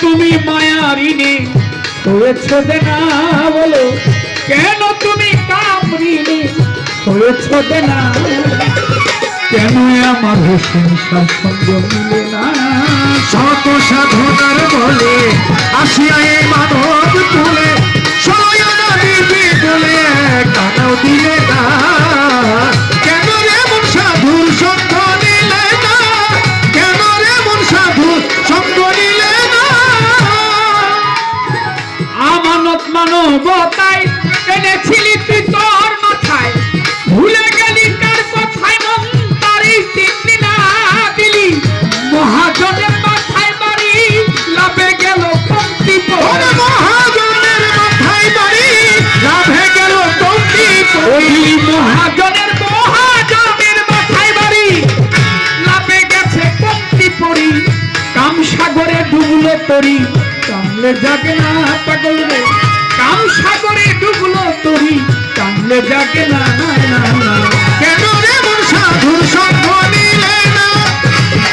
তুমি মায়ারিনে হয়েছ দেনা বলো কেন তুমি কামরিনে হয়েছ দেনা কেন আমার সংসার সঙ্গ মিলে না শত সাধনার বলে আসিয়া এই মানব তুলে সয়না দিবি বলে কানাও দিলে না কেন রে মন সাধুর সঙ্গ নিলে না কেন রে মন সাধুর সঙ্গ নিলে না আমানত মানবতায় এনেছিলি তুই তোর মাথায় ভুলে গেলি কার কথায় মন তারই চিনলি না দিলি মহাজনের মাথায় বাড়ি লাভে গেল পঙ্ক্তি ওরে মহাজনের মাথায় বাড়ি লাভে গেল পঙ্ক্তি ওই মহাজনের মাথায় বাড়ি লাভে গেছে পঙ্ক্তি পড়ি কাম সাগরে ডুবলো তরি কামলে জাগে না পাগল রে কাম সাগরে ডুবলো তরি কামলে জাগে না